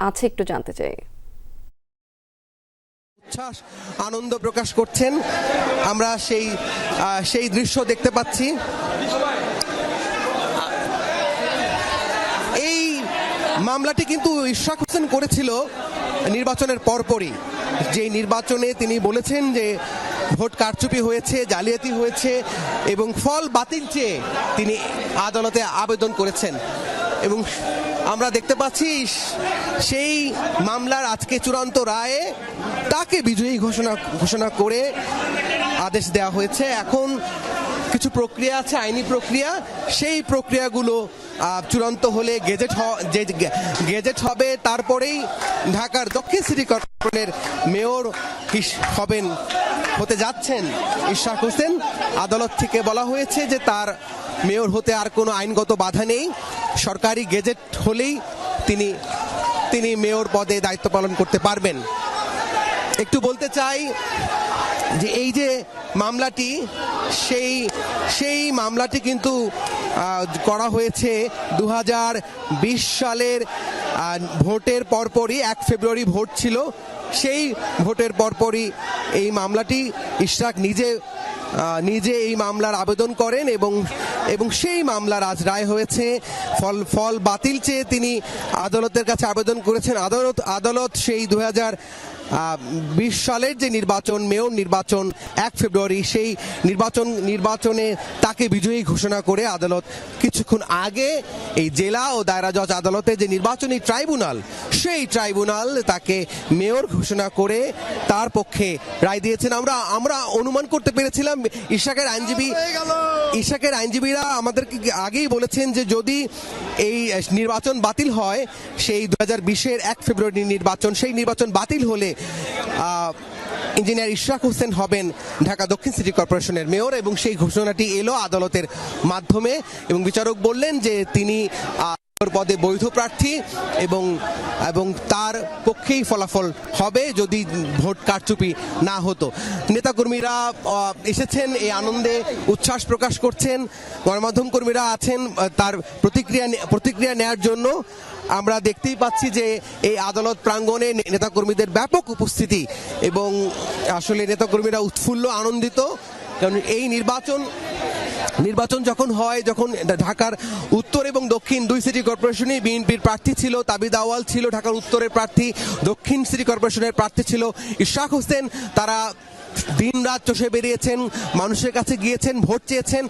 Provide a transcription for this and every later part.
আছে একটু জানতে চাই। উচ্ছ্বাস আনন্দ প্রকাশ করছেন, আমরা সেই দৃশ্য দেখতে পাচ্ছি। এই মামলাটি কিন্তু ইশরাক হোসেন করেছিল নির্বাচনের পরপরই, যে নির্বাচনে তিনি বলেছেন যে ভোট কারচুপি হয়েছে, জালিয়াতি হয়েছে এবং ফল বাতিল চেয়ে তিনি আদালতে আবেদন করেছেন। এবং আমরা দেখতে পাচ্ছি সেই মামলার আজকে চূড়ান্ত রায়ে তাকে বিজয়ী ঘোষণা করে আদেশ দেওয়া হয়েছে। এখন কিছু প্রক্রিয়া আছে, আইনি প্রক্রিয়া, সেই প্রক্রিয়াগুলো চূড়ান্ত হলে গেজেট হবে, তারপরেই ঢাকার দক্ষিণ সিটি কর্পোরেশনের মেয়র হতে যাচ্ছেন ইশরাক হোসেন। আদালত থেকে বলা হয়েছে যে তার মেয়র হতে আর কোনো আইনগত বাধা নেই, সরকারি গেজেট হলেই তিনি মেয়র পদে দায়িত্ব পালন করতে পারবেন। একটু বলতে চাই যে এই যে মামলাটি, সেই মামলাটি কিন্তু করা হয়েছে 2020 সালের ভোটের পরপরই। 1 ফেব্রুয়ারি ভোট ছিল, সেই ভোটের পরপরই এই মামলাটি ইশরাক নিজে এই মামলার আবেদন করেন এবং সেই মামলার আজ রায় হয়েছে। ফল বাতিল চেয়ে তিনি আদালতের কাছে আবেদন করেছেন। আদালত সেই 2020 সালের যে নির্বাচন, মেয়র নির্বাচন 1 ফেব্রুয়ারি, সেই নির্বাচনে তাকে বিজয়ী ঘোষণা করে আদালত কিছুক্ষণ আগে এই জেলা ও দায়রা জজ আদালতে যে নির্বাচনী ট্রাইব্যুনাল, সেই ট্রাইব্যুনাল তাকে মেয়র ঘোষণা করে তার পক্ষে রায় দিয়েছেন। আমরা অনুমান করতে পেরেছিলাম, ইশরাকের আইনজীবীরা আমাদেরকে আগেই বলেছেন যে যদি এই নির্বাচন বাতিল হয়, সেই 2020-এর 1 ফেব্রুয়ারি নির্বাচন, সেই নির্বাচন বাতিল হলে ইঞ্জিনিয়ার ইশরাক হোসেন হবেন ঢাকা দক্ষিণ সিটি কর্পোরেশনের মেয়র। এবং সেই ঘোষণাটি এলো আদালতের মাধ্যমে এবং বিচারক বললেন যে তিনি পদে বৈধ প্রার্থী এবং তার পক্ষেই ফলাফল হবে যদি ভোট কারচুপি না হতো। নেতাকর্মীরা এসেছেন, এই আনন্দে উচ্ছ্বাস প্রকাশ করছেন, গণমাধ্যম কর্মীরা আছেন তার প্রতিক্রিয়া নেয়ার জন্য। আমরা দেখতেই পাচ্ছি যে এই আদালত প্রাঙ্গণে নেতাকর্মীদের ব্যাপক উপস্থিতি এবং আসলে নেতাকর্মীরা উৎফুল্ল, আনন্দিত। কারণ এই নির্বাচন যখন হয়, যখন ঢাকার উত্তর এবং দক্ষিণ 2 সিটি কর্পোরেশনেই বিএনপির প্রার্থী ছিল, তাবিদ আউয়াল ছিল ঢাকার উত্তরের প্রার্থী, দক্ষিণ সিটি কর্পোরেশনের প্রার্থী ছিল ইশরাক হোসেন। তারা দিন রাত চষে বেরিয়েছেন, মানুষের কাছে গিয়েছেন, ভোট চেয়েছেন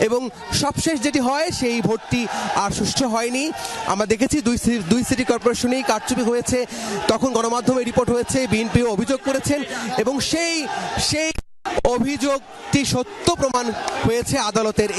এবং সবশেষ যেটি হয় সেই ভোটটি আর সুষ্ঠু হয়নি। আমরা দেখেছি 2 সিটি কর্পোরেশনেই কারচুপি হয়েছে, তখন গণমাধ্যমে রিপোর্ট হয়েছে, বিএনপি অভিযোগ করেছেন এবং সেই অভিযোগটি সত্য প্রমাণ হয়েছে আদালতের